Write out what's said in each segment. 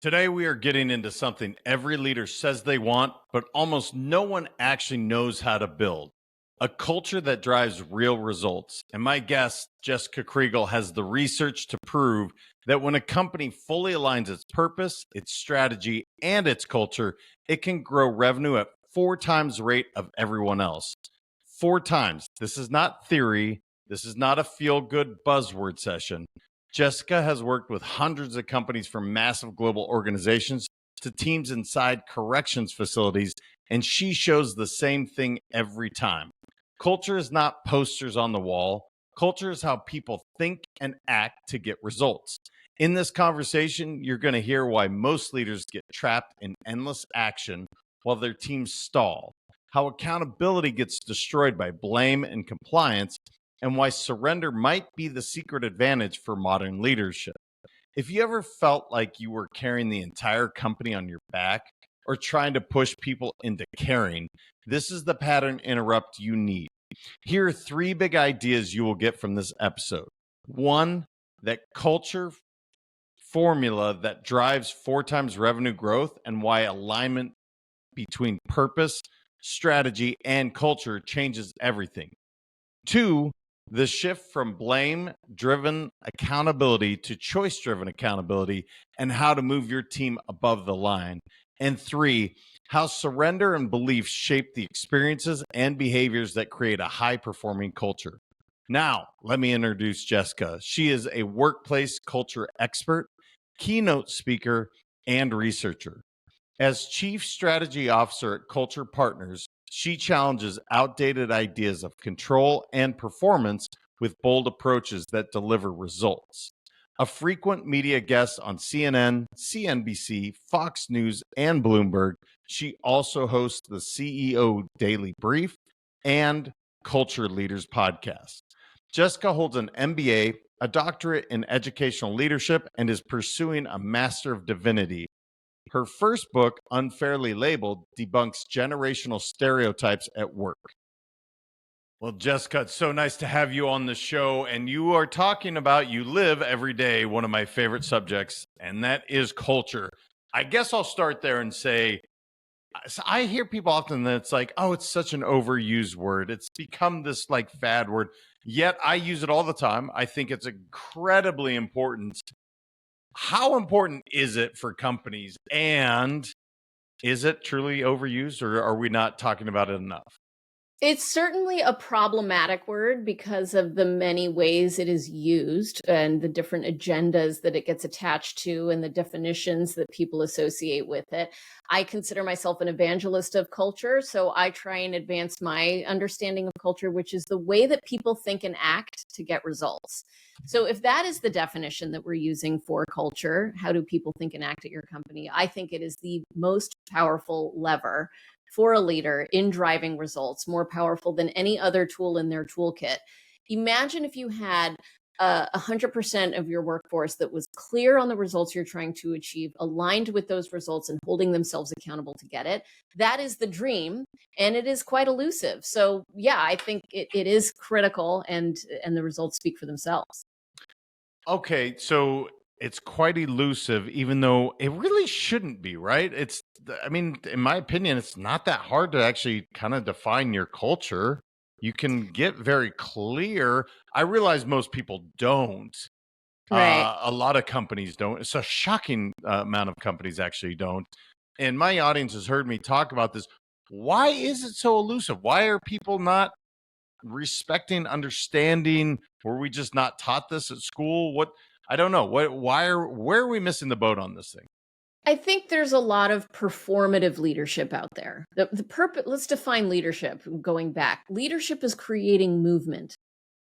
Today, we are getting into something every leader says they want, but almost no one actually knows how to build a culture that drives real results. And my guest, Jessica Kriegel, has the research to prove that when a company fully aligns its purpose, its strategy, and its culture, it can grow revenue at 4 times the rate of everyone else. 4 times. This is not theory. This is not a feel good buzzword session. Jessica has worked with hundreds of companies from massive global organizations to teams inside corrections facilities, and she shows the same thing every time. Culture is not posters on the wall. Culture is how people think and act to get results. In this conversation, you're going to hear why most leaders get trapped in endless action while their teams stall, how accountability gets destroyed by blame and compliance, and why surrender might be the secret advantage for modern leadership. If you ever felt like you were carrying the entire company on your back or trying to push people into caring, this is the pattern interrupt you need. Here are 3 big ideas you will get from this episode. 1, that culture formula that drives 4 times revenue growth and why alignment between purpose, strategy, and culture changes everything. 2, the shift from blame-driven accountability to choice-driven accountability and how to move your team above the line. And 3, how surrender and belief shape the experiences and behaviors that create a high-performing culture. Now, let me introduce Jessica. She is a workplace culture expert, keynote speaker, and researcher. As Chief Strategy Officer at Culture Partners, she challenges outdated ideas of control and performance with bold approaches that deliver results. A frequent media guest on CNN, CNBC, Fox News, and Bloomberg, she also hosts the CEO Daily Brief and Culture Leaders podcast. Jessica holds an MBA, a doctorate in educational leadership, and is pursuing a Master of Divinity. Her first book, Unfairly Labeled, debunks generational stereotypes at work. Well, Jessica, it's so nice to have you on the show. And you are talking about, you live every day, one of my favorite subjects, and that is culture. I guess I'll start there and say, I hear people often that it's like, oh, it's such an overused word. It's become this like fad word. Yet I use it all the time. I think it's incredibly important. How important is it for companies, and is it truly overused, or are we not talking about it enough? It's certainly a problematic word because of the many ways it is used and the different agendas that it gets attached to and the definitions that people associate with it. I consider myself an evangelist of culture, so I try and advance my understanding of culture, which is the way that people think and act to get results. So if that is the definition that we're using for culture, how do people think and act at your company? I think it is the most powerful lever for a leader in driving results, more powerful than any other tool in their toolkit. Imagine if you had 100% of your workforce that was clear on the results you're trying to achieve, aligned with those results and holding themselves accountable to get it. That is the dream, and it is quite elusive. So yeah, I think it is critical, and the results speak for themselves. Okay, so it's quite elusive, even though it really shouldn't be, right? I mean, in my opinion, it's not that hard to actually kind of define your culture. You can get very clear. I realize most people don't. Right. A lot of companies don't. It's a shocking amount of companies actually don't. And my audience has heard me talk about this. Why is it so elusive? Why are people not respecting, understanding? Were we just not taught this at school? What, I don't know. Where are we missing the boat on this thing? I think there's a lot of performative leadership out there. The purpose, let's define leadership going back. Leadership is creating movement.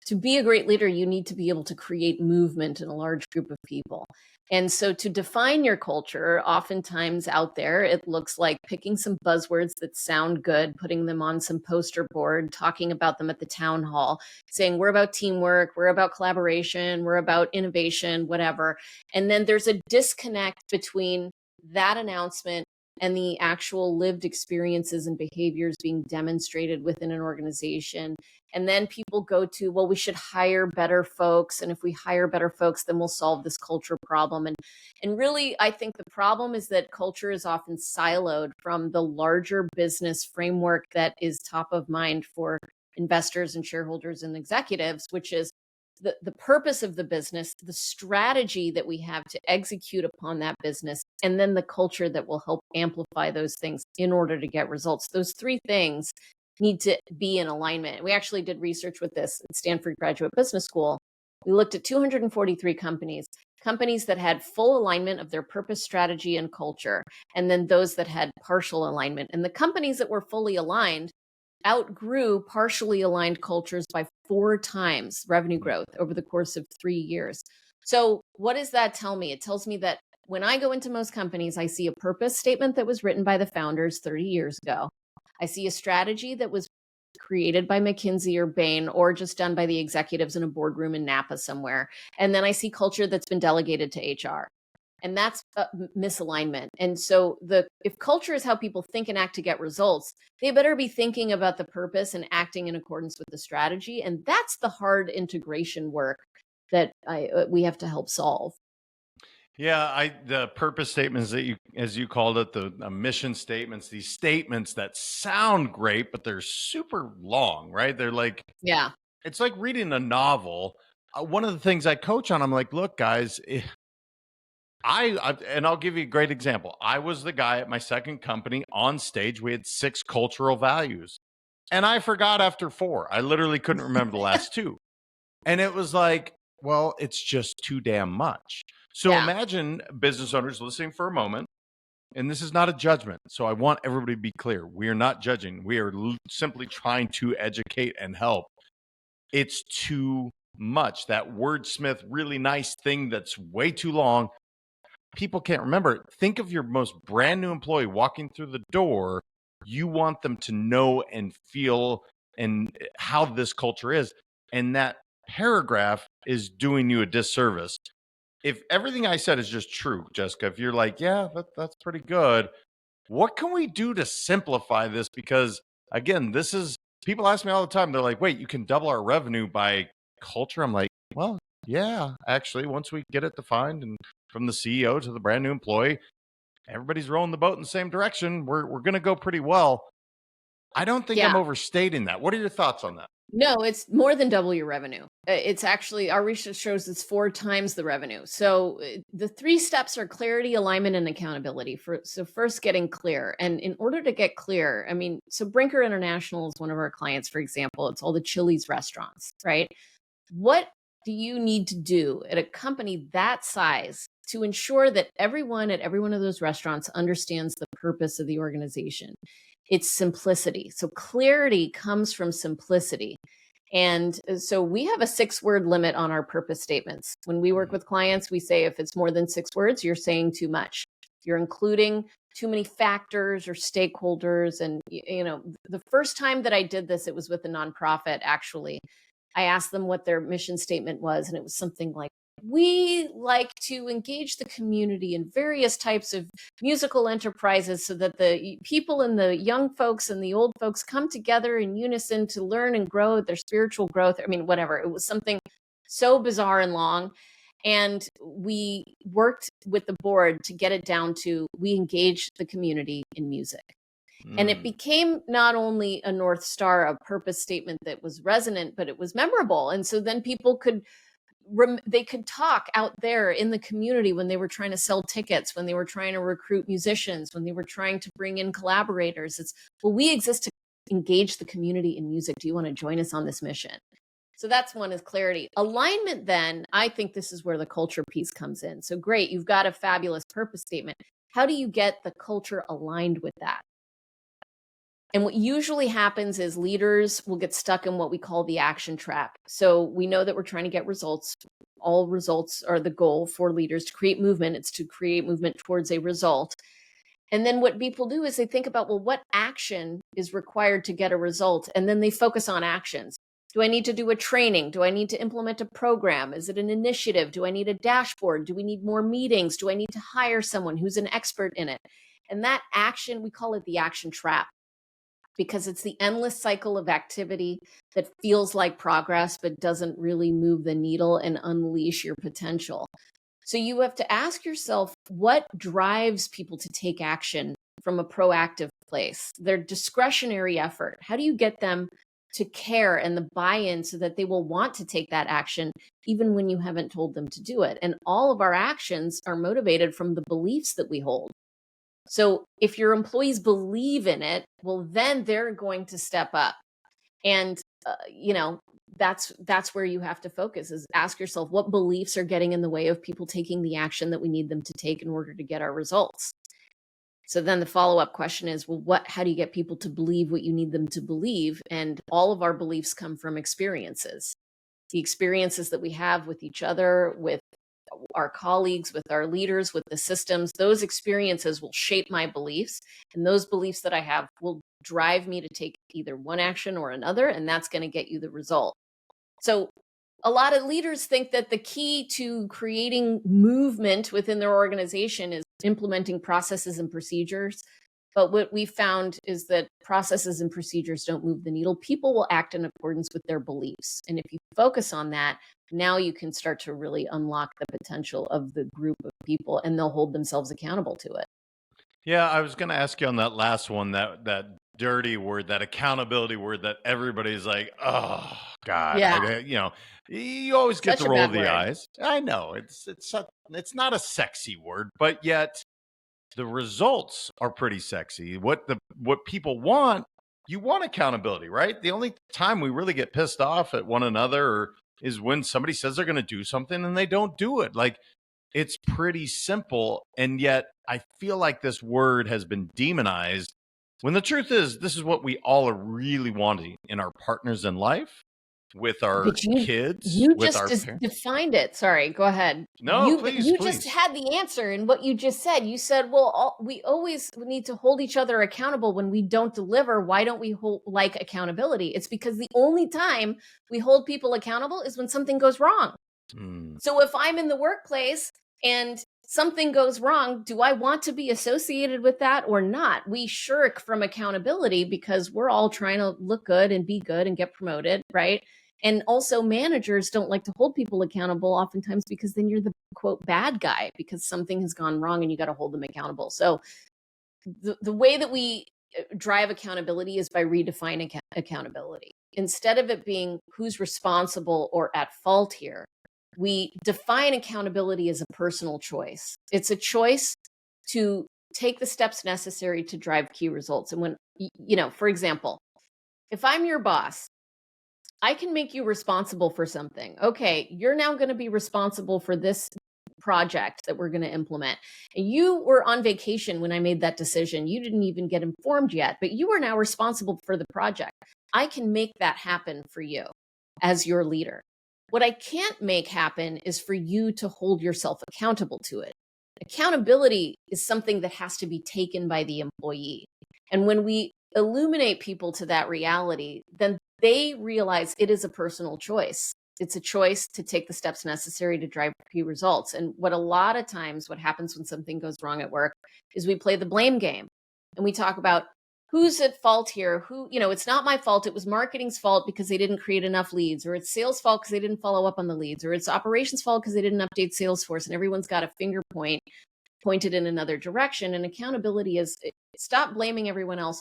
To be a great leader, you need to be able to create movement in a large group of people. And so to define your culture, oftentimes out there, it looks like picking some buzzwords that sound good, putting them on some poster board, talking about them at the town hall, saying we're about teamwork, we're about collaboration, we're about innovation, whatever. And then there's a disconnect between that announcement and the actual lived experiences and behaviors being demonstrated within an organization. And then people go to, well, we should hire better folks. And if we hire better folks, then we'll solve this culture problem. And really, I think the problem is that culture is often siloed from the larger business framework that is top of mind for investors and shareholders and executives, which is the purpose of the business, the strategy that we have to execute upon that business, and then the culture that will help amplify those things in order to get results. Those three things need to be in alignment. We actually did research with this at Stanford Graduate Business School. We looked at 243 companies that had full alignment of their purpose, strategy, and culture, and then those that had partial alignment. And the companies that were fully aligned outgrew partially aligned cultures by 4 times revenue growth over the course of 3 years. So what does that tell me? It tells me that when I go into most companies, I see a purpose statement that was written by the founders 30 years ago. I see a strategy that was created by McKinsey or Bain or just done by the executives in a boardroom in Napa somewhere. And then I see culture that's been delegated to HR. And that's misalignment. And so if culture is how people think and act to get results, they better be thinking about the purpose and acting in accordance with the strategy. And that's the hard integration work that we have to help solve. Yeah, the purpose statements that as you called it, the mission statements, these statements that sound great, but they're super long, right? They're like, yeah, it's like reading a novel. One of the things I coach on, I'm like, look, guys, and I'll give you a great example. I was the guy at my second company on stage. We had 6 cultural values, and I forgot after 4. I literally couldn't remember the last 2. And it was like, well, it's just too damn much. So yeah. imagine business owners listening for a moment, and this is not a judgment. So I want everybody to be clear. We are not judging. We are simply trying to educate and help. It's too much. That wordsmith, really nice thing that's way too long. People can't remember. Think of your most brand new employee walking through the door. You want them to know and feel and how this culture is. And that paragraph is doing you a disservice. If everything I said is just true, Jessica, if you're like, yeah, that's pretty good, what can we do to simplify this? Because again, people ask me all the time, they're like, wait, you can double our revenue by culture? I'm like, well, yeah, actually, once we get it defined and from the CEO to the brand new employee, everybody's rowing the boat in the same direction. We're going to go pretty well. I don't think I'm overstating that. What are your thoughts on that? No, it's more than double your revenue. It's actually, our research shows it's 4 times the revenue. So the 3 steps are clarity, alignment, and accountability. So first, getting clear. And in order to get clear, so Brinker International is one of our clients, for example. It's all the Chili's restaurants, right? What do you need to do at a company that size to ensure that everyone at every one of those restaurants understands the purpose of the organization? It's simplicity. So clarity comes from simplicity. And so we have a 6-word limit on our purpose statements. When we work with clients, we say if it's more than 6 words, you're saying too much. You're including too many factors or stakeholders. And, the first time that I did this, it was with a nonprofit, actually. I asked them what their mission statement was, and it was something like, we like to engage the community in various types of musical enterprises so that the people and the young folks and the old folks come together in unison to learn and grow their spiritual growth. Whatever. It was something so bizarre and long. And we worked with the board to get it down to, we engage the community in music. And it became not only a North Star, a purpose statement that was resonant, but it was memorable. And so then people could talk out there in the community when they were trying to sell tickets, when they were trying to recruit musicians, when they were trying to bring in collaborators. It's, well, we exist to engage the community in music. Do you want to join us on this mission? So that's one, is clarity. Alignment, then, I think this is where the culture piece comes in. So great, you've got a fabulous purpose statement. How do you get the culture aligned with that? And what usually happens is leaders will get stuck in what we call the action trap. So we know that we're trying to get results. All results are the goal for leaders to create movement. It's to create movement towards a result. And then what people do is they think about, well, what action is required to get a result? And then they focus on actions. Do I need to do a training? Do I need to implement a program? Is it an initiative? Do I need a dashboard? Do we need more meetings? Do I need to hire someone who's an expert in it? And that action, we call it the action trap, because it's the endless cycle of activity that feels like progress, but doesn't really move the needle and unleash your potential. So you have to ask yourself, what drives people to take action from a proactive place? Their discretionary effort. How do you get them to care and the buy-in so that they will want to take that action even when you haven't told them to do it? And all of our actions are motivated from the beliefs that we hold. So if your employees believe in it, well, then they're going to step up. And, that's where you have to focus, is ask yourself, what beliefs are getting in the way of people taking the action that we need them to take in order to get our results? So then the follow-up question is, well, how do you get people to believe what you need them to believe? And all of our beliefs come from experiences. The experiences that we have with each other, with our colleagues, with our leaders, with the systems, those experiences will shape my beliefs. And those beliefs that I have will drive me to take either one action or another, and that's going to get you the result. So a lot of leaders think that the key to creating movement within their organization is implementing processes and procedures. But what we found is that processes and procedures don't move the needle. People will act in accordance with their beliefs. And if you focus on that, now you can start to really unlock the potential of the group of people, and they'll hold themselves accountable to it. Yeah, I was going to ask you on that last one, that dirty word, that accountability word that everybody's like, oh God, Yeah, you always get such the a roll of bad the word. eyes. I know it's not a sexy word, but yet the results are pretty sexy. What people want, you want accountability, right? The only time we really get pissed off at one another is when somebody says they're going to do something and they don't do it. Like, it's pretty simple, and yet I feel like this word has been demonized, when the truth is, this is what we all are really wanting in our partners in life, with our But you kids, you with just our parents. defined it. Sorry, go ahead. No, You just please. had the answer in what you just said. You said, "Well, we always need to hold each other accountable when we don't deliver. Why don't we like accountability?" It's because the only time we hold people accountable is when something goes wrong. Mm. So if I'm in the workplace and something goes wrong, do I want to be associated with that or not? We shirk from accountability because we're all trying to look good and be good and get promoted, right? And also, managers don't like to hold people accountable oftentimes, because then you're the quote bad guy because something has gone wrong and you got to hold them accountable. So the way that we drive accountability is by redefining accountability. Instead of it being who's responsible or at fault here, we define accountability as a personal choice. It's a choice to take the steps necessary to drive key results. And when, for example, if I'm your boss, I can make you responsible for something. Okay, you're now going to be responsible for this project that we're going to implement. And you were on vacation when I made that decision. You didn't even get informed yet, but you are now responsible for the project. I can make that happen for you as your leader. What I can't make happen is for you to hold yourself accountable to it. Accountability is something that has to be taken by the employee. And when we illuminate people to that reality, then they realize it is a personal choice. It's a choice to take the steps necessary to drive key results. And what a lot of times, what happens when something goes wrong at work is we play the blame game, and we talk about who's at fault here. It's not my fault. It was marketing's fault because they didn't create enough leads, or it's sales fault because they didn't follow up on the leads, or it's operations fault because they didn't update Salesforce, and everyone's got a finger pointed in another direction. And accountability is, stop blaming everyone else.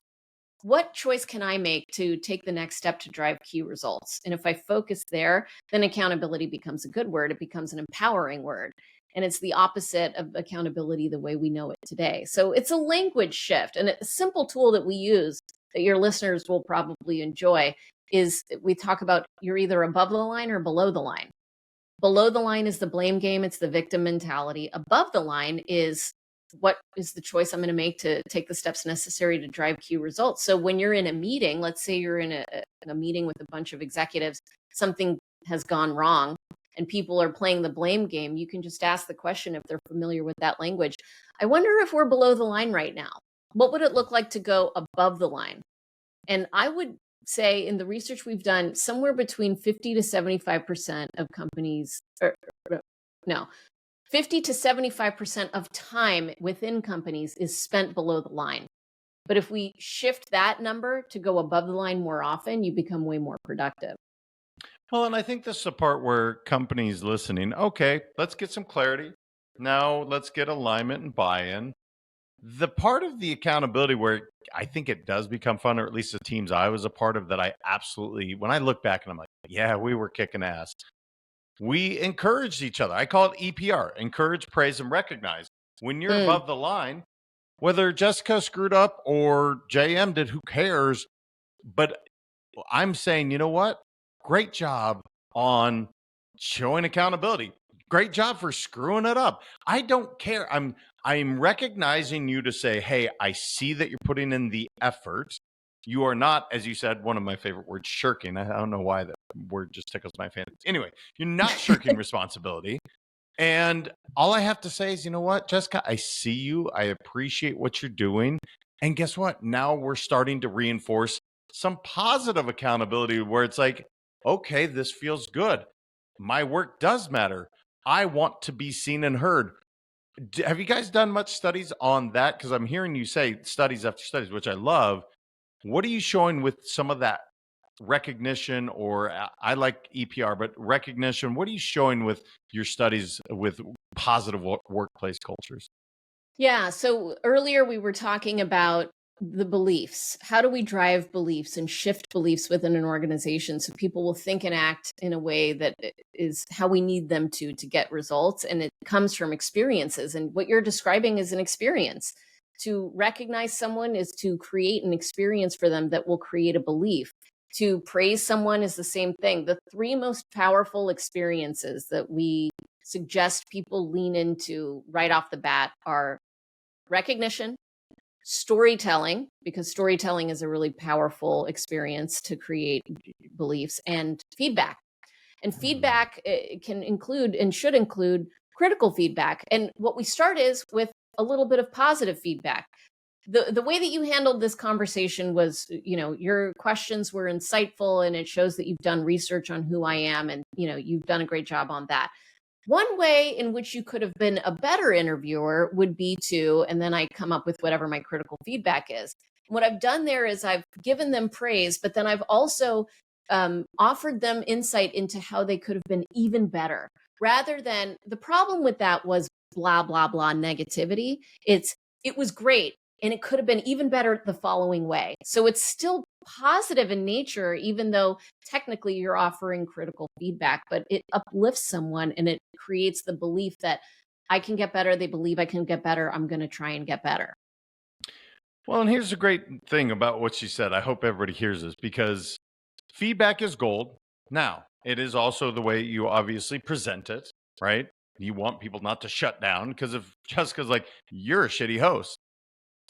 What choice can I make to take the next step to drive key results? And if I focus there, then accountability becomes a good word. It becomes an empowering word. And it's the opposite of accountability the way we know it today. So it's a language shift. And a simple tool that we use that your listeners will probably enjoy is, we talk about, you're either above the line or below the line. Below the line is the blame game. It's the victim mentality. Above the line is, what is the choice I'm going to make to take the steps necessary to drive key results? So when you're in a meeting, let's say you're in a meeting with a bunch of executives, something has gone wrong and people are playing the blame game, you can just ask the question, if they're familiar with that language, I wonder if we're below the line right now. What would it look like to go above the line? And I would say, in the research we've done, somewhere between 50 to 75% of companies, no, 50 to 75% of time within companies is spent below the line. But if we shift that number to go above the line more often, you become way more productive. Well, and I think this is the part where companies listening, okay, let's get some clarity. Now let's get alignment and buy-in. The part of the accountability where I think it does become fun, or at least the teams I was a part of that I absolutely, when I look back and I'm like, yeah, we were kicking ass. We encouraged each other. I call it EPR, encourage, praise, and recognize. When you're Mm. above the line, whether Jessica screwed up or JM did, who cares? But I'm saying, you know what? Great job on showing accountability. Great job for screwing it up. I don't care. I'm recognizing you to say, hey, I see that you're putting in the effort. You are not, as you said, one of my favorite words, shirking. I don't know why that word just tickles my fancy. Anyway, you're not shirking responsibility. And all I have to say is, you know what, Jessica, I see you. I appreciate what you're doing. And guess what? Now we're starting to reinforce some positive accountability where it's like, okay, this feels good. My work does matter. I want to be seen and heard. Have you guys done much studies on that? Because I'm hearing you say studies after studies, which I love. What are you showing with some of that recognition, or I like EPR, but recognition? What are you showing with your studies with positive workplace cultures? Yeah. So earlier we were talking about the beliefs. How do we drive beliefs and shift beliefs within an organization so people will think and act in a way that is how we need them to get results? And it comes from experiences. And what you're describing is an experience. To recognize someone is to create an experience for them that will create a belief. To praise someone is the same thing. The three most powerful experiences that we suggest people lean into right off the bat are recognition, storytelling, because storytelling is a really powerful experience to create beliefs, and feedback. And feedback can include and should include critical feedback. And what we start is with a little bit of positive feedback. The way that you handled this conversation was, your questions were insightful, and it shows that you've done research on who I am, and you've done a great job on that. One way in which you could have been a better interviewer would be to, and then I come up with whatever my critical feedback is. What I've done there is I've given them praise, but then I've also offered them insight into how they could have been even better. Rather than, the problem with that was blah, blah, blah negativity. It was great, and it could have been even better the following way. So it's still positive in nature, even though technically you're offering critical feedback, but it uplifts someone and it creates the belief that I can get better. They believe I can get better. I'm going to try and get better. Well, and here's the great thing about what she said. I hope everybody hears this, because feedback is gold. Now, it is also the way you obviously present it, right? You want people not to shut down, because if Jessica's like, you're a shitty host,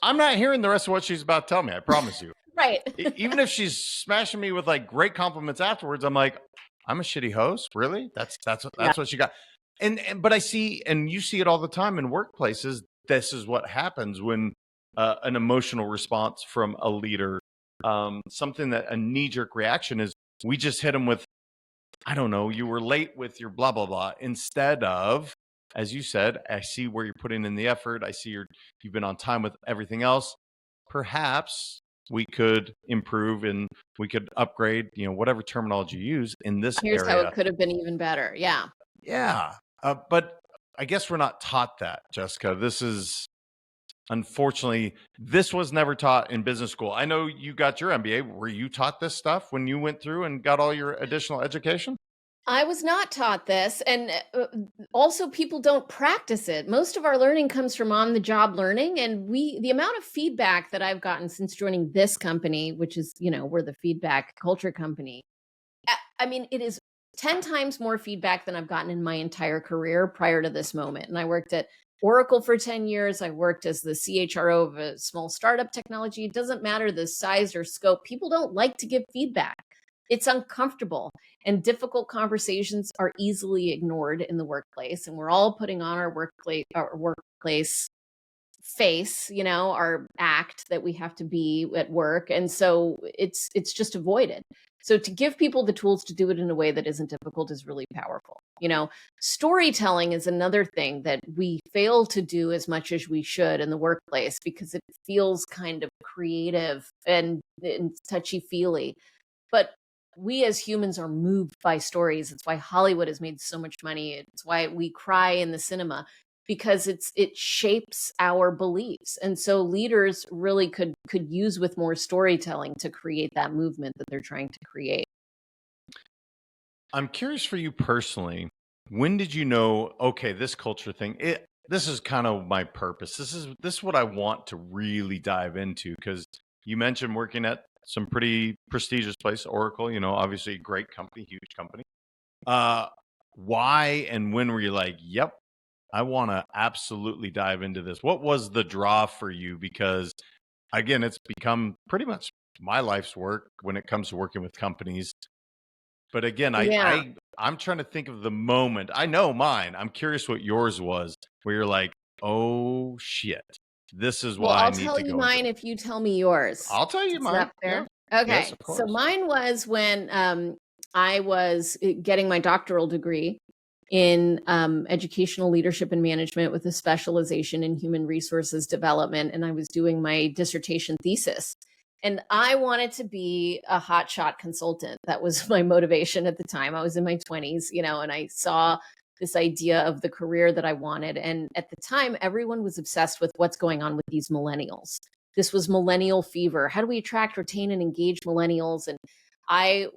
I'm not hearing the rest of what she's about to tell me. I promise you. Right. Even if she's smashing me with like great compliments afterwards, I'm like, I'm a shitty host. Really? That's Yeah. what she got. And but I see, and you see it all the time in workplaces. This is what happens when an emotional response from a leader, something that a knee-jerk reaction is, we just hit them with, I don't know, you were late with your blah blah blah, instead of, as you said, I see where you're putting in the effort. I see you've been on time with everything else. Perhaps we could improve and we could upgrade, whatever terminology you use in this Here's how area. it could have been even better. Yeah. Yeah. But I guess we're not taught that, Jessica. Unfortunately, this was never taught in business school. I know you got your MBA. Were you taught this stuff when you went through and got all your additional education? I was not taught this. And also, people don't practice it. Most of our learning comes from on the job learning. And the amount of feedback that I've gotten since joining this company, which is, we're the feedback culture company. I mean, it is 10 times more feedback than I've gotten in my entire career prior to this moment. And I worked at Oracle for 10 years. I worked as the CHRO of a small startup technology. It doesn't matter the size or scope. People don't like to give feedback. It's uncomfortable, and difficult conversations are easily ignored in the workplace. And we're all putting on our workplace face, our act that we have to be at work. And so it's just avoided. So to give people the tools to do it in a way that isn't difficult is really powerful. Storytelling is another thing that we fail to do as much as we should in the workplace because it feels kind of creative and touchy-feely. But we as humans are moved by stories. It's why Hollywood has made so much money. It's why we cry in the cinema because it shapes our beliefs. And so leaders really could use with more storytelling to create that movement that they're trying to create. I'm curious for you personally, when did you know, okay, this culture thing, this is kind of my purpose. This is what I want to really dive into, because you mentioned working at some pretty prestigious place, Oracle, obviously a great company, huge company. Why and when were you like, yep, I want to absolutely dive into this? What was the draw for you? Because again, it's become pretty much my life's work when it comes to working with companies. But again, Yeah. I'm trying to think of the moment. I know mine. I'm curious what yours was, where you're like, oh shit, this is Well, why I I'll need tell to you go into mine this. if you tell me yours. I'll tell you Is mine. that Yeah. fair? Yes, Okay. of So course. mine was when I was getting my doctoral degree in educational leadership and management with a specialization in human resources development. And I was doing my dissertation thesis. And I wanted to be a hotshot consultant. That was my motivation at the time. I was in my 20s, and I saw this idea of the career that I wanted. And at the time, everyone was obsessed with what's going on with these millennials. This was millennial fever. How do we attract, retain, and engage millennials? And I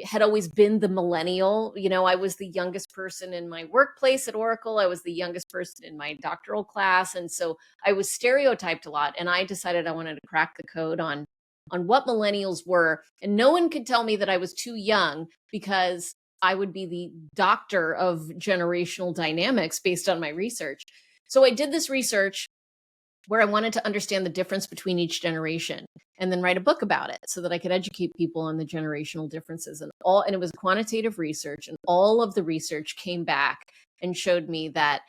had always been the millennial. I was the youngest person in my workplace at Oracle. I was the youngest person in my doctoral class. And so I was stereotyped a lot. And I decided I wanted to crack the code on what millennials were. And no one could tell me that I was too young because I would be the doctor of generational dynamics based on my research. So I did this research where I wanted to understand the difference between each generation and then write a book about it so that I could educate people on the generational differences and it was quantitative research, and all of the research came back and showed me that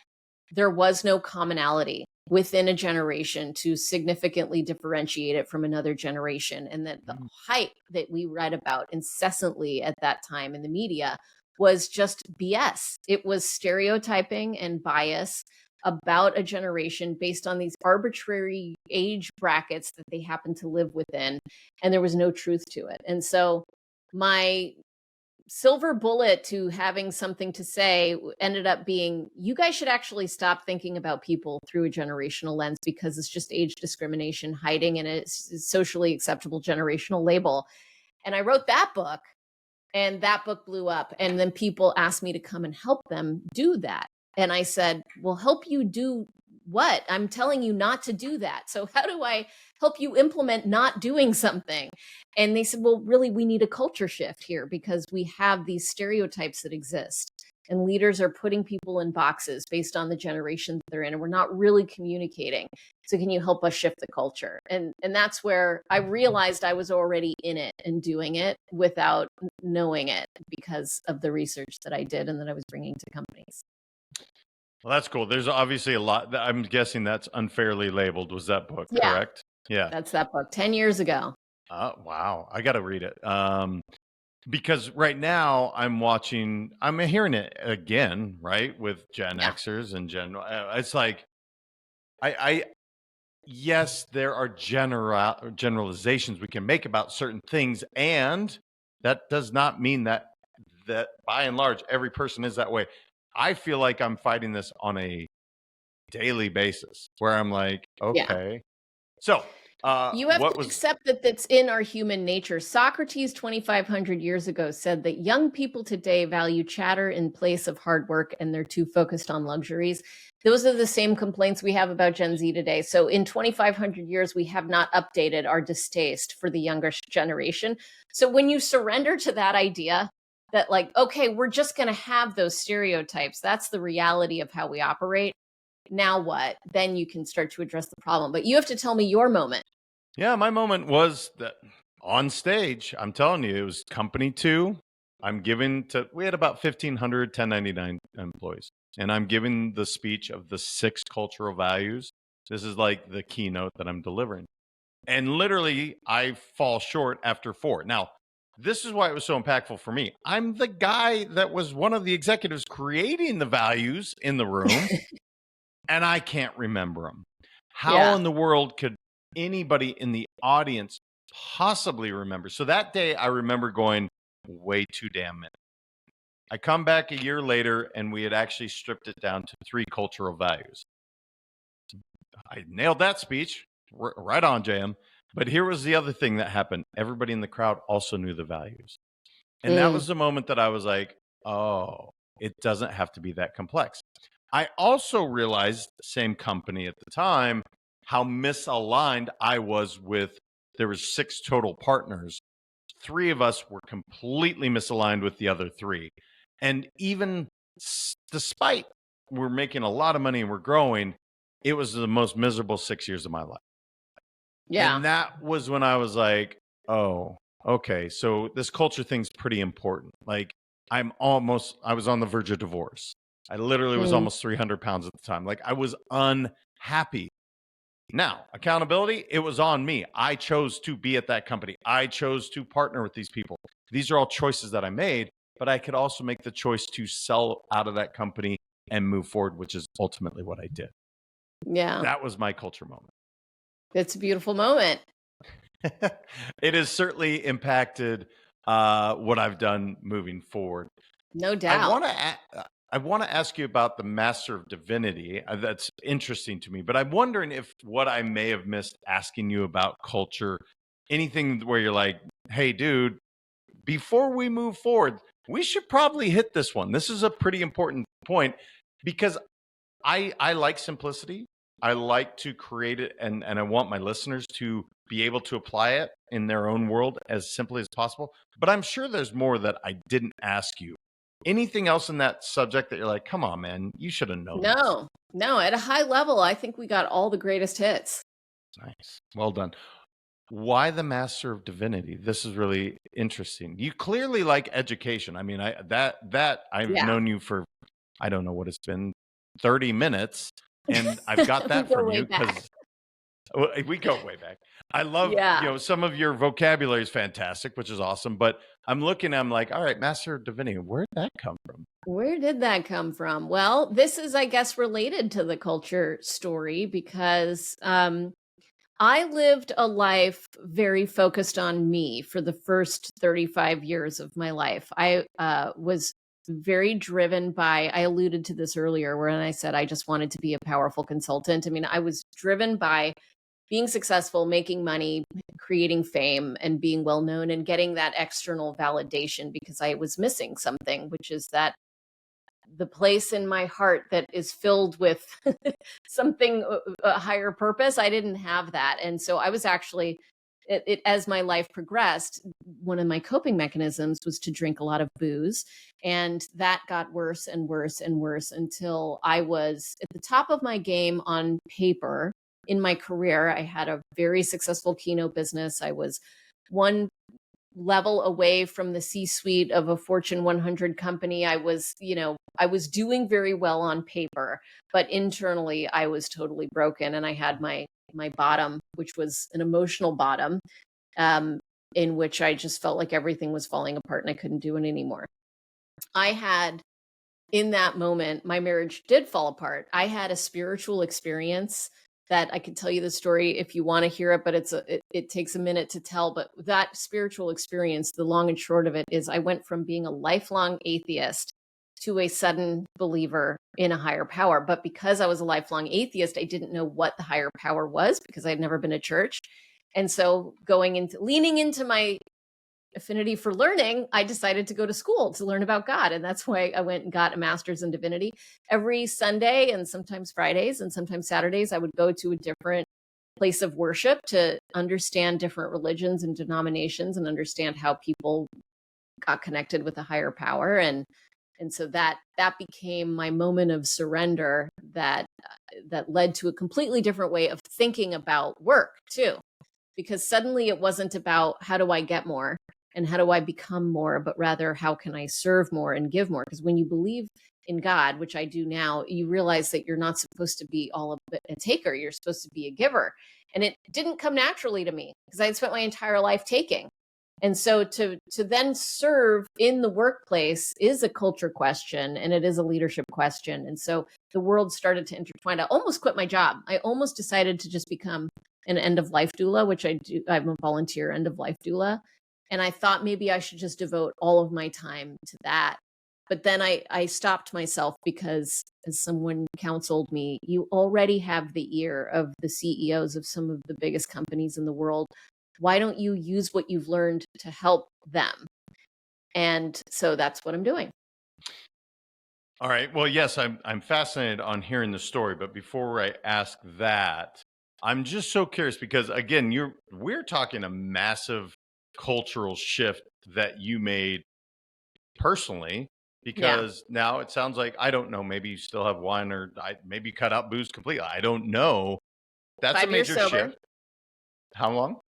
there was no commonality within a generation to significantly differentiate it from another generation, and that the Mm. hype that we read about incessantly at that time in the media was just BS. It was stereotyping and bias about a generation based on these arbitrary age brackets that they happen to live within, and there was no truth to it. And so my silver bullet to having something to say ended up being, you guys should actually stop thinking about people through a generational lens because it's just age discrimination hiding in a socially acceptable generational label. And I wrote that book, and that book blew up. And then people asked me to come and help them do that. And I said, well, help you do what? I'm telling you not to do that. So how do I help you implement not doing something? And they said, well, really, we need a culture shift here because we have these stereotypes that exist. And leaders are putting people in boxes based on the generation that they're in, and we're not really communicating. So can you help us shift the culture? And that's where I realized I was already in it and doing it without knowing it because of the research that I did and that I was bringing to companies. Well, that's cool. There's obviously a lot. I'm guessing that's unfairly labeled. Was that book Yeah, correct? Yeah. that's that book 10 years ago. Wow. I got to read it. Because right now I'm hearing it again, right, with Gen Yeah. Xers and it's like, I yes, there are generalizations we can make about certain things, and that does not mean that by and large every person is that way. I feel like I'm fighting this on a daily basis, where I'm like, Yeah. okay, so You have what to was accept that that's in our human nature. Socrates 2,500 years ago said that young people today value chatter in place of hard work and they're too focused on luxuries. Those are the same complaints we have about Gen Z today. So in 2,500 years, we have not updated our distaste for the younger generation. So when you surrender to that idea that, like, okay, we're just going to have those stereotypes, that's the reality of how we operate. Now what? Then you can start to address the problem. But you have to tell me your moment. Yeah, my moment was that on stage, I'm telling you, it was company two. We had about 1,500 1099 employees, and I'm giving the speech of the 6 cultural values. This is like the keynote that I'm delivering. And literally, I fall short after 4. Now, this is why it was so impactful for me. I'm the guy that was one of the executives creating the values in the room, and I can't remember them. How Yeah. in the world could anybody in the audience possibly remember? So that day, I remember going way too damn many. I come back a year later, and we had actually stripped it down to 3 cultural values. I nailed that speech. Right on, JM. But here was the other thing that happened. Everybody in the crowd also knew the values. And that was the moment that I was like, oh, it doesn't have to be that complex. I also realized, same company at the time, how misaligned I was with, there was 6 total partners. 3 of us were completely misaligned with the other 3. And even despite we're making a lot of money and we're growing, it was the most miserable 6 years of my life. Yeah. And that was when I was like, oh, okay. So this culture thing's pretty important. Like I was on the verge of divorce. I literally was almost 300 pounds at the time. Like I was unhappy. Now, accountability, it was on me. I chose to be at that company. I chose to partner with these people. These are all choices that I made, but I could also make the choice to sell out of that company and move forward, which is ultimately what I did. Yeah. That was my culture moment. It's a beautiful moment. It has certainly impacted what I've done moving forward. No I doubt. want to ask you about the Master of Divinity. That's interesting to me, but I'm wondering if what I may have missed asking you about culture, anything where you're like, hey, dude, before we move forward, we should probably hit this one. This is a pretty important point because I like simplicity. I like to create it, and I want my listeners to be able to apply it in their own world as simply as possible. But I'm sure there's more that I didn't ask you. Anything else in that subject that you're like, come on, man, you should have known this? No, at a high level, I think we got all the greatest hits. Nice. Well done. Why the Master of Divinity? This is really interesting. You clearly like education. I mean, I've Yeah. known you for, I don't know what it's been, 30 minutes. And I've got We that go from way you back. because we go way back. I love, Yeah. some of your vocabulary is fantastic, which is awesome. But I'm like, all right, Master of Divinity, where'd that come from? Where did that come from? Well, this is, I guess, related to the culture story because I lived a life very focused on me for the first 35 years of my life. I was very driven by, I alluded to this earlier when I said I just wanted to be a powerful consultant. I mean, I was driven by being successful, making money, creating fame, and being well known and getting that external validation because I was missing something, which is that the place in my heart that is filled with something, a higher purpose. I didn't have that. And so I was actually, as my life progressed, one of my coping mechanisms was to drink a lot of booze. And that got worse and worse and worse until I was at the top of my game on paper in my career. I had a very successful keynote business. I was one level away from the C-suite of a Fortune 100 company. I was doing very well on paper, but internally I was totally broken. And I had my bottom, which was an emotional bottom, in which I just felt like everything was falling apart and I couldn't do it anymore. I had, in that moment, my marriage did fall apart. I had a spiritual experience that I could tell you the story if you want to hear it, but it takes a minute to tell. But that spiritual experience, the long and short of it is I went from being a lifelong atheist to a sudden believer in a higher power. But because I was a lifelong atheist, I didn't know what the higher power was because I'd never been to church. And so leaning into my affinity for learning, I decided to go to school to learn about God. And that's why I went and got a master's in divinity. Every Sunday and sometimes Fridays and sometimes Saturdays, I would go to a different place of worship to understand different religions and denominations and understand how people got connected with a higher power. And so that became my moment of surrender that led to a completely different way of thinking about work too. Because suddenly it wasn't about how do I get more? and how do I become more, but rather how can I serve more and give more? Because when you believe in God, which I do now, you realize that you're not supposed to be all of a taker. You're supposed to be a giver. And it didn't come naturally to me because I had spent my entire life taking. And so to then serve in the workplace is a culture question, and it is a leadership question. And so the world started to intertwine. I almost quit my job. I almost decided to just become an end of life doula, which I do. I'm a volunteer end of life doula. And I thought maybe I should just devote all of my time to that. But then I stopped myself because, as someone counseled me, you already have the ear of the CEOs of some of the biggest companies in the world. Why don't you use what you've learned to help them? And so that's what I'm doing. All right. Well, yes, I'm fascinated on hearing the story, but before I ask that, I'm just so curious because again, we're talking a massive cultural shift that you made personally, Yeah. because now it sounds like, I don't know, maybe you still have wine, or maybe you cut out booze completely. I don't know. That's a 5 years major sober. shift. How long?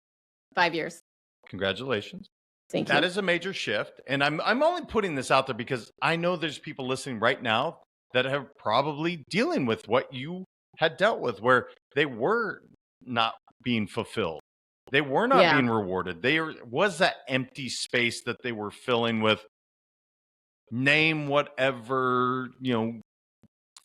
5 years. Congratulations. Thank That you. is a major shift. And I'm only putting this out there because I know there's people listening right now that are probably dealing with what you had dealt with, where they were not being fulfilled. They were not Yeah. being rewarded. There was that empty space that they were filling with, name whatever,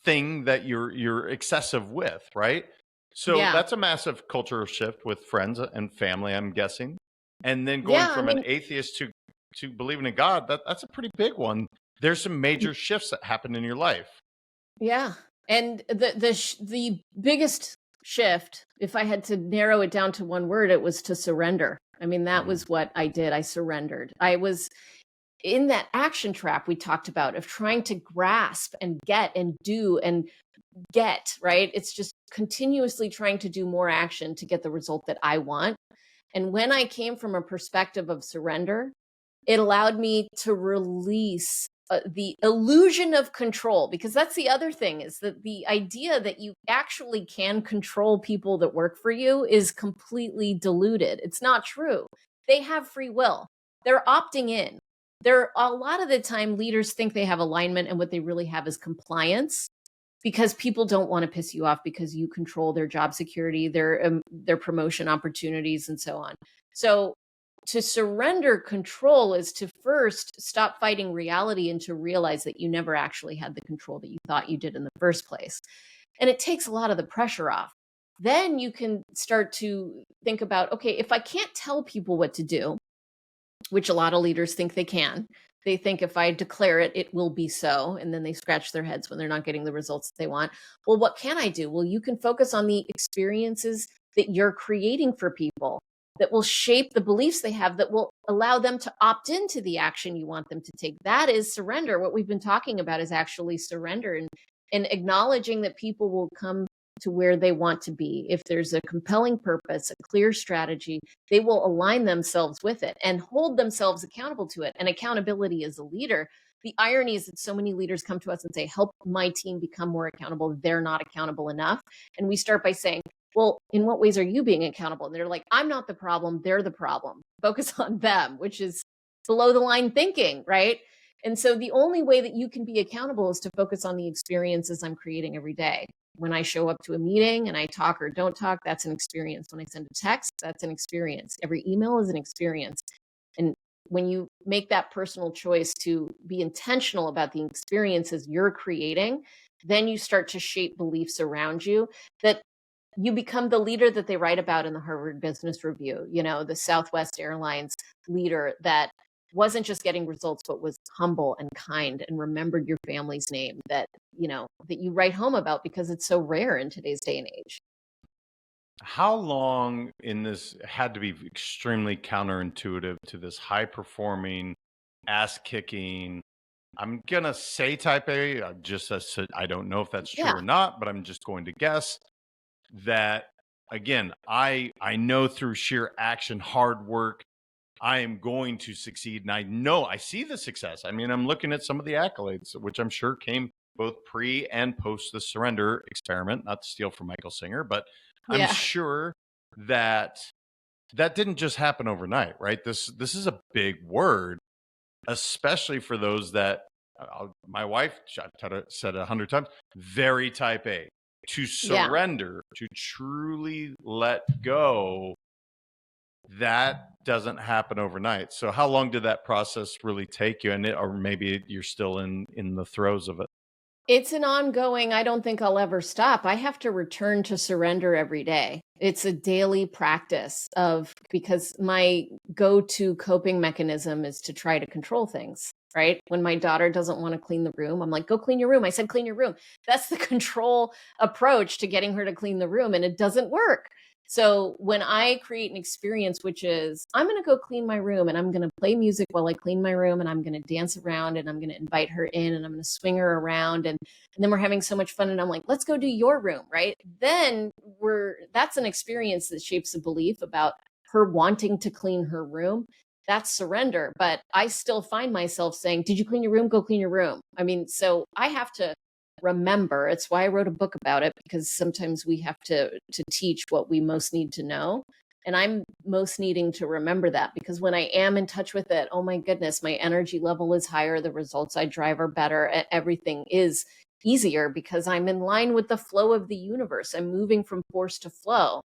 thing that you're excessive with, right? So Yeah. that's a massive cultural shift with friends and family, I'm guessing. And then going Yeah. I from an mean, atheist to believing in God, that's a pretty big one. There's some major shifts that happened in your life. yeah. And the biggest shift, if I had to narrow it down to one word, it was to surrender. I mean, that Mm. was what I did. I surrendered. I was in that action trap we talked about of trying to grasp and get and do and get, right? It's just continuously trying to do more action to get the result that I want. And when I came from a perspective of surrender, it allowed me to release the illusion of control, because that's the other thing, is that the idea that you actually can control people that work for you is completely diluted. It's not true. They have free will. They're opting in. There, a lot of the time, leaders think they have alignment, and what they really have is compliance, because people don't want to piss you off because you control their job security, their promotion opportunities, and so on. So to surrender control is to first stop fighting reality and to realize that you never actually had the control that you thought you did in the first place. And it takes a lot of the pressure off. Then you can start to think about, okay, if I can't tell people what to do, which a lot of leaders think they can. They think if I declare it, it will be so. And then they scratch their heads when they're not getting the results that they want. Well, what can I do? Well, you can focus on the experiences that you're creating for people that will shape the beliefs they have, that will allow them to opt into the action you want them to take. That is surrender. What we've been talking about is actually surrender, and acknowledging that people will come to where they want to be. If there's a compelling purpose, a clear strategy, they will align themselves with it and hold themselves accountable to it. And accountability as a leader, the irony is that so many leaders come to us and say, help my team become more accountable. They're not accountable enough. And we start by saying, well, in what ways are you being accountable? And they're like, I'm not the problem. They're the problem. Focus on them, which is below the line thinking, right? And so the only way that you can be accountable is to focus on the experiences I'm creating every day. When I show up to a meeting and I talk or don't talk, that's an experience. When I send a text, that's an experience. Every email is an experience. And when you make that personal choice to be intentional about the experiences you're creating, then you start to shape beliefs around you that you become the leader that they write about in the Harvard Business Review, the Southwest Airlines leader that wasn't just getting results, but was humble and kind and remembered your family's name, that you write home about because it's so rare in today's day and age. How long in this had to be extremely counterintuitive to this high performing, ass kicking, I'm going to say type A, I don't know if that's true Yeah. or not, but I'm just going to guess that, again, I know through sheer action, hard work, I am going to succeed. And I know I see the success. I mean, I'm looking at some of the accolades, which I'm sure came both pre and post the surrender experiment, not to steal from Michael Singer, but I'm Yeah. sure that that didn't just happen overnight, right? This is a big word, especially for those that my wife, I've said it 100 times, very type A. To Yeah. surrender, to truly let go, that doesn't happen overnight. So how long did that process really take you? Or maybe you're still in the throes of it. It's an ongoing, I don't think I'll ever stop. I have to return to surrender every day. It's a daily practice of because my go-to coping mechanism is to try to control things, right? When my daughter doesn't want to clean the room, I'm like, go clean your room. I said, clean your room. That's the control approach to getting her to clean the room, and it doesn't work. So when I create an experience, which is I'm going to go clean my room and I'm going to play music while I clean my room and I'm going to dance around and I'm going to invite her in and I'm going to swing her around and then we're having so much fun and I'm like, let's go do your room, right? Then that's an experience that shapes a belief about her wanting to clean her room. That's surrender. But I still find myself saying, did you clean your room? Go clean your room. I mean, so I have to remember. It's why I wrote a book about it, because sometimes we have to teach what we most need to know. And I'm most needing to remember that, because when I am in touch with it, oh my goodness, my energy level is higher, the results I drive are better, and everything is easier because I'm in line with the flow of the universe. I'm moving from force to flow,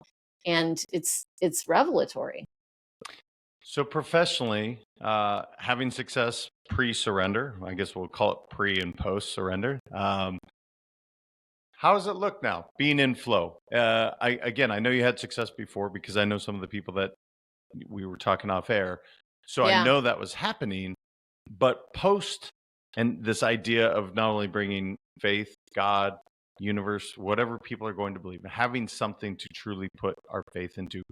and it's revelatory. So professionally, having success pre-surrender, I guess we'll call it pre and post-surrender. How does it look now, being in flow? I know you had success before because I know some of the people that we were talking off air. So I Yeah. know that was happening, but post and this idea of not only bringing faith, God, universe, whatever people are going to believe in, having something to truly put our faith into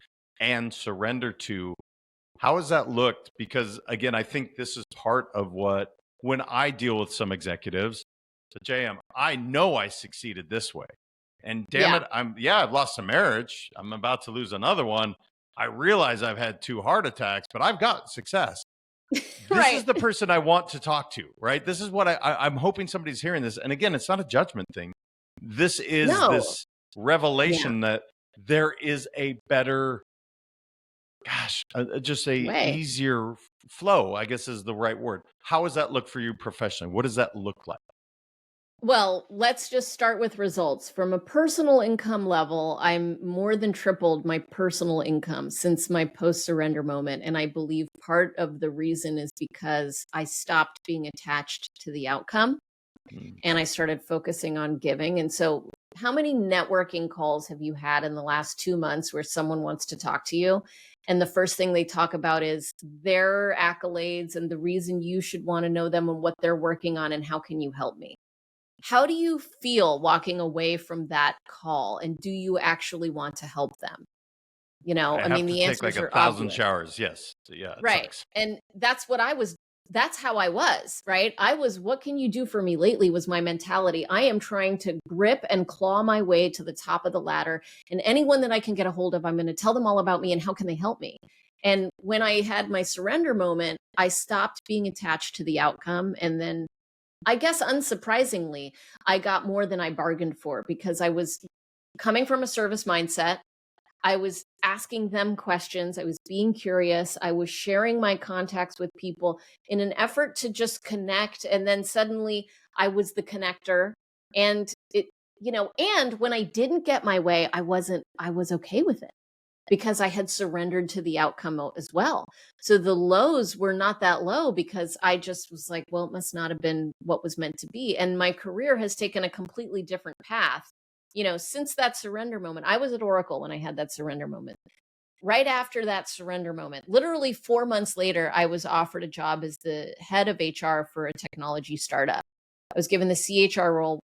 and surrender to. How has that looked? Because again, I think this is part of what, when I deal with some executives, so JM, I know I succeeded this way. And damn Yeah. it, I've lost a marriage. I'm about to lose another one. I realize I've had 2 heart attacks, but I've got success. This is Right. the person I want to talk to, right? This is what I'm hoping somebody's hearing this. And again, it's not a judgment thing. This is No. this Yeah. revelation that there is a better, just a Way. easier flow, I guess is the right word. How does that look for you professionally? What does that look like? Well, let's just start with results. From a personal income level, I'm more than tripled my personal income since my post surrender moment. And I believe part of the reason is because I stopped being attached to the outcome Mm. and I started focusing on giving. And so, how many networking calls have you had in the last 2 months where someone wants to talk to you? And the first thing they talk about is their accolades and the reason you should want to know them and what they're working on and how can you help me? How do you feel walking away from that call? And do you actually want to help them? I I have mean, to the take like answers a are thousand obvious. showers. Yes. Yeah, it Right. sucks. And that's how I was, right? What can you do for me lately was my mentality. I am trying to grip and claw my way to the top of the ladder. And anyone that I can get a hold of, I'm going to tell them all about me and how can they help me? And when I had my surrender moment, I stopped being attached to the outcome. And then I guess unsurprisingly, I got more than I bargained for because I was coming from a service mindset. I was asking them questions. I was being curious. I was sharing my contacts with people in an effort to just connect. And then suddenly I was the connector. And and when I didn't get my way, I was okay with it because I had surrendered to the outcome as well. So the lows were not that low because I just was like, well, it must not have been what was meant to be. And my career has taken a completely different path. Since that surrender moment, I was at Oracle when I had that surrender moment. Right after that surrender moment, literally 4 months later, I was offered a job as the head of HR for a technology startup. I was given the CHRO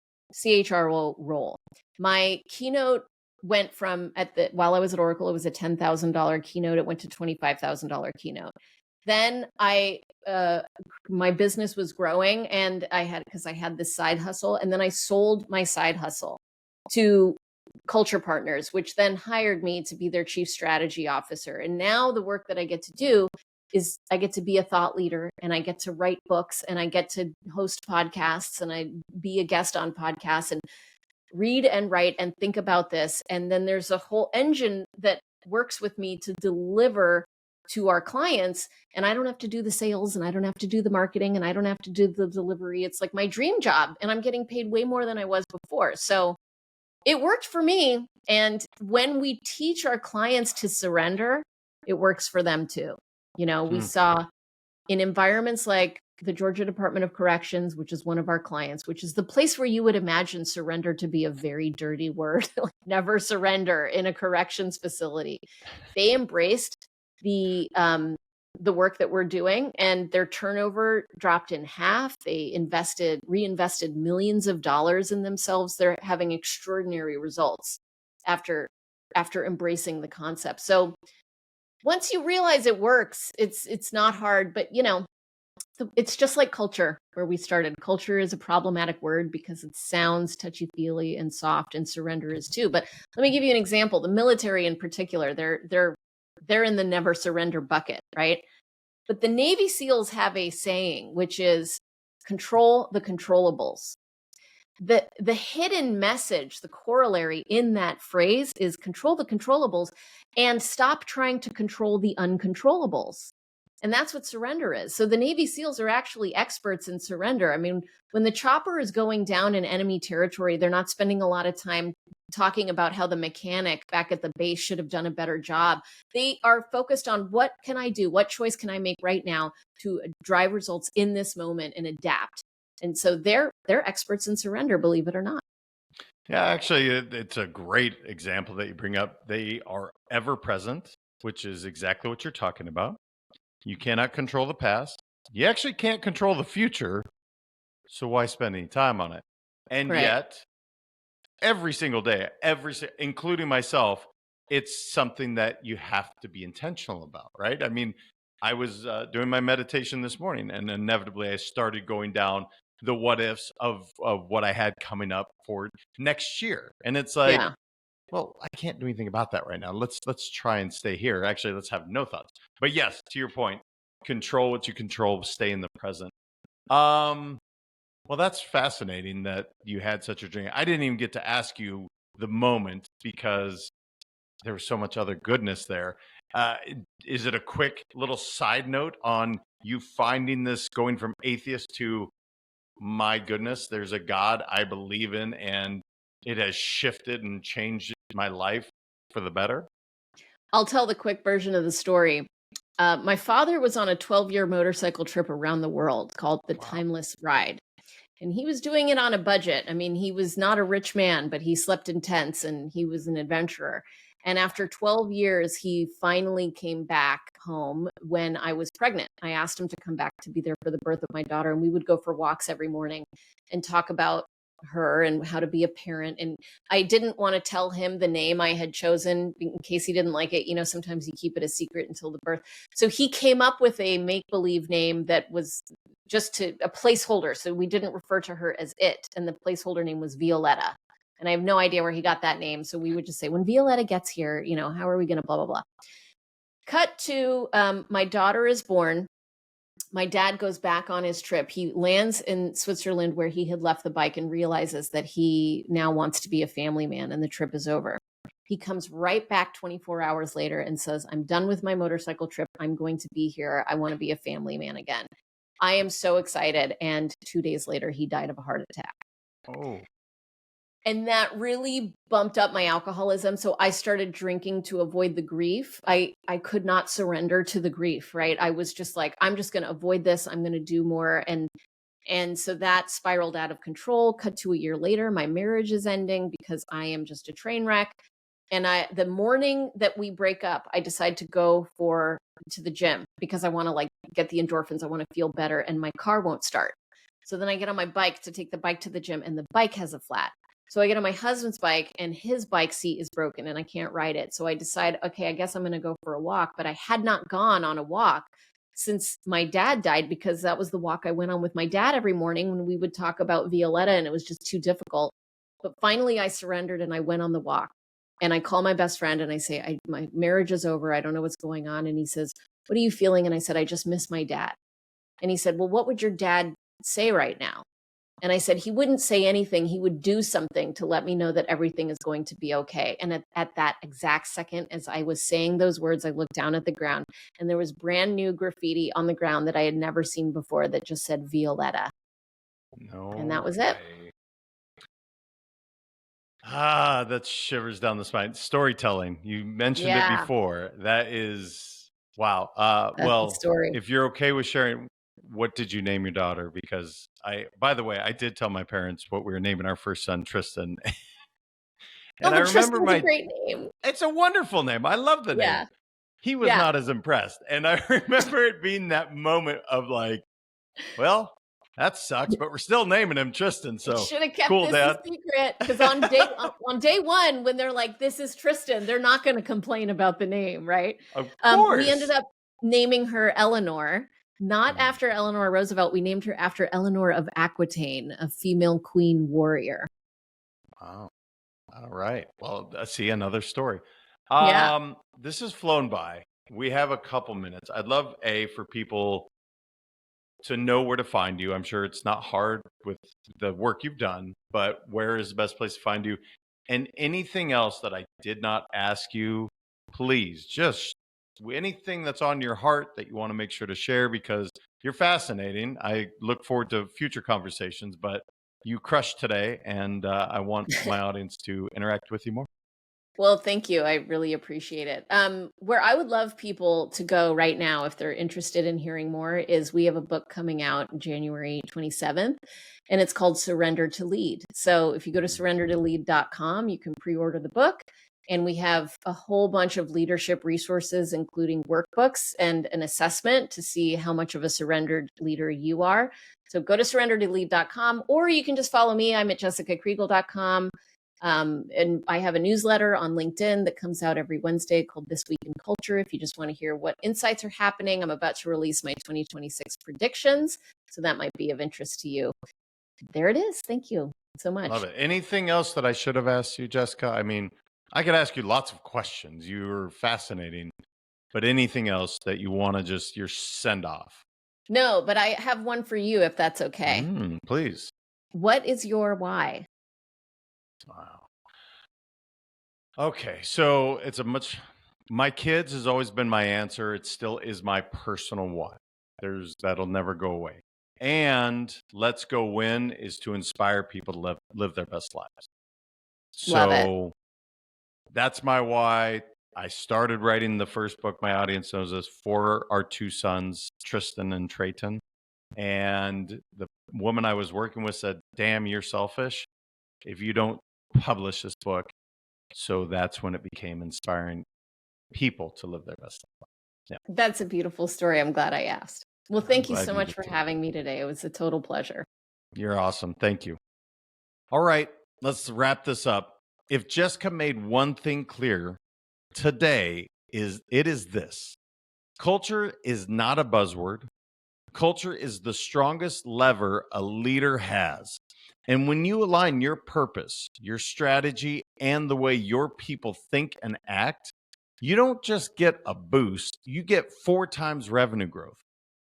role. My keynote went from while I was at Oracle, it was a $10,000 keynote. It went to $25,000 keynote. Then my business was growing and because I had this side hustle, and then I sold my side hustle to Culture Partners, which then hired me to be their chief strategy officer. And now the work that I get to do is I get to be a thought leader and I get to write books and I get to host podcasts and I be a guest on podcasts and read and write and think about this. And then there's a whole engine that works with me to deliver to our clients. And I don't have to do the sales, and I don't have to do the marketing, and I don't have to do the delivery. It's like my dream job, and I'm getting paid way more than I was before. So it worked for me. And when we teach our clients to surrender, it works for them too. We saw in environments like the Georgia Department of Corrections, which is one of our clients, which is the place where you would imagine surrender to be a very dirty word, like never surrender in a corrections facility. They embraced the work that we're doing, and their turnover dropped in half. They reinvested millions of dollars in themselves. They're having extraordinary results after embracing the concept. So once you realize it works, it's not hard, but it's just like culture, where we started. Culture is a problematic word because it sounds touchy-feely and soft, and surrender is too. But let me give you an example. The military in particular, they're in the never surrender bucket, right? But the Navy SEALs have a saying, which is control the controllables. The hidden message, the corollary in that phrase is control the controllables and stop trying to control the uncontrollables. And that's what surrender is. So the Navy SEALs are actually experts in surrender. I mean, when the chopper is going down in enemy territory, they're not spending a lot of time talking about how the mechanic back at the base should have done a better job. They are focused on, what can I do? What choice can I make right now to drive results in this moment and adapt? And so they're experts in surrender, believe it or not. Yeah, actually, it's a great example that you bring up. They are ever present, which is exactly what you're talking about. You cannot control the past. You actually can't control the future. So why spend any time on it? And Right. yet, every single day, including myself, it's something that you have to be intentional about, right? I mean, I was doing my meditation this morning, and inevitably I started going down the what ifs of what I had coming up for next year. And it's like, Yeah. well, I can't do anything about that right now. Let's try and stay here. Actually, let's have no thoughts. But yes, to your point, control what you control, stay in the present. Well, that's fascinating that you had such a dream. I didn't even get to ask you the moment because there was so much other goodness there. Uh, is it a quick little side note on you finding this, going from atheist to, my goodness, there's a God I believe in, and it has shifted and changed my life for the better? I'll tell the quick version of the story. My father was on a 12-year motorcycle trip around the world called the Wow. Timeless Ride. And he was doing it on a budget. I mean, he was not a rich man, but he slept in tents and he was an adventurer. And after 12 years, he finally came back home when I was pregnant. I asked him to come back to be there for the birth of my daughter. And we would go for walks every morning and talk about her and how to be a parent. And I didn't want to tell him the name I had chosen in case he didn't like it. Sometimes you keep it a secret until the birth. So he came up with a make-believe name that was just a placeholder. So we didn't refer to her as it. And the placeholder name was Violetta. And I have no idea where he got that name. So we would just say, when Violetta gets here, how are we going to blah, blah, blah. Cut to my daughter is born. My dad goes back on his trip. He lands in Switzerland where he had left the bike and realizes that he now wants to be a family man and the trip is over. He comes right back 24 hours later and says, I'm done with my motorcycle trip. I'm going to be here. I want to be a family man again. I am so excited. And 2 days later, he died of a heart attack. Oh. And that really bumped up my alcoholism. So I started drinking to avoid the grief. I could not surrender to the grief, right? I was just like, I'm just going to avoid this. I'm going to do more. And so that spiraled out of control. Cut to a year later, my marriage is ending because I am just a train wreck. And the morning that we break up, I decide to go to the gym because I want to get the endorphins. I want to feel better, and my car won't start. So then I get on my bike to take the bike to the gym, and the bike has a flat. So I get on my husband's bike, and his bike seat is broken and I can't ride it. So I decide, okay, I guess I'm going to go for a walk. But I had not gone on a walk since my dad died, because that was the walk I went on with my dad every morning when we would talk about Violetta, and it was just too difficult. But finally I surrendered and I went on the walk. And I call my best friend and I say, my marriage is over. I don't know what's going on. And he says, what are you feeling? And I said, I just miss my dad. And he said, well, what would your dad say right now? And I said, he wouldn't say anything. He would do something to let me know that everything is going to be okay. And at that exact second, as I was saying those words, I looked down at the ground and there was brand new graffiti on the ground that I had never seen before that just said Violetta. No And that was it. way. Ah, that shivers down the spine. Storytelling. You mentioned it Yeah, before. That is wow. that's the story. If you're okay with sharing, what did you name your daughter? Because by the way, I did tell my parents what we were naming our first son, Tristan. Oh, And I but remember Tristan's a great name. it's a wonderful name. I love the name. Yeah. He was Yeah. not as impressed. And I remember it being that moment of like, well, that sucks, but we're still naming him Tristan. So should have kept cool, this Dad. a secret, because on day one, when they're like, "This is Tristan," they're not going to complain about the name, right? Of course. We ended up naming her Eleanor, not after Eleanor Roosevelt. We named her after Eleanor of Aquitaine, a female queen warrior. Wow. All right. Well, see another story. Yeah. This has flown by. We have a couple minutes. I'd love for people to know where to find you. I'm sure it's not hard with the work you've done, but where is the best place to find you? And anything else that I did not ask you, please just anything that's on your heart that you want to make sure to share, because you're fascinating. I look forward to future conversations, but you crushed today, and I want my audience to interact with you more. Well, thank you. I really appreciate it. Where I would love people to go right now, if they're interested in hearing more, is we have a book coming out January 27th, and it's called Surrender to Lead. So if you go to surrendertolead.com, you can pre-order the book. And we have a whole bunch of leadership resources, including workbooks and an assessment to see how much of a surrendered leader you are. So go to surrendertolead.com, or you can just follow me. I'm at jessicakriegel.com. And I have a newsletter on LinkedIn that comes out every Wednesday called This Week in Culture. If you just want to hear what insights are happening, I'm about to release my 2026 predictions. So that might be of interest to you. There it is. Thank you so much. Love it. Anything else that I should have asked you, Jessica? I mean, I could ask you lots of questions. You're fascinating. But anything else that you want to just your send off? No, but I have one for you, if that's okay. Please. What is your why? Wow. Okay, so my kids has always been my answer. It still is my personal why. That'll never go away. And Let's Go Win is to inspire people to live their best lives. Love it. So that's my why. I started writing the first book, my audience knows this, for our two sons, Tristan and Trayton. And the woman I was working with said, "Damn, you're selfish if you don't publish this book." So that's when it became inspiring people to live their best life. Yeah. That's a beautiful story. I'm glad I asked. Well, thank you glad so you much did for too. having me today. It was a total pleasure. You're awesome. Thank you. All right, let's wrap this up. If Jessica made one thing clear today, it is this: culture is not a buzzword. Culture is the strongest lever a leader has. And when you align your purpose, your strategy, and the way your people think and act, you don't just get a boost, you get 4 times revenue growth.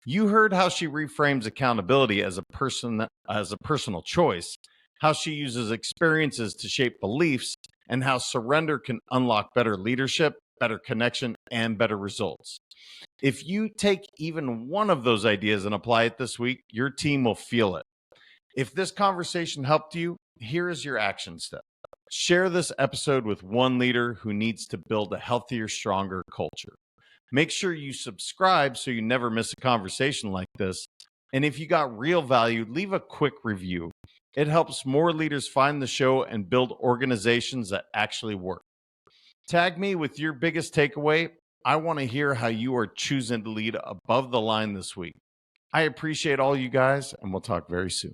You heard how she reframes accountability as a personal choice, how she uses experiences to shape beliefs, and how surrender can unlock better leadership, better connection, and better results. If you take even one of those ideas and apply it this week, your team will feel it. If this conversation helped you, here is your action step. Share this episode with one leader who needs to build a healthier, stronger culture. Make sure you subscribe so you never miss a conversation like this. And if you got real value, leave a quick review. It helps more leaders find the show and build organizations that actually work. Tag me with your biggest takeaway. I want to hear how you are choosing to lead above the line this week. I appreciate all you guys, and we'll talk very soon.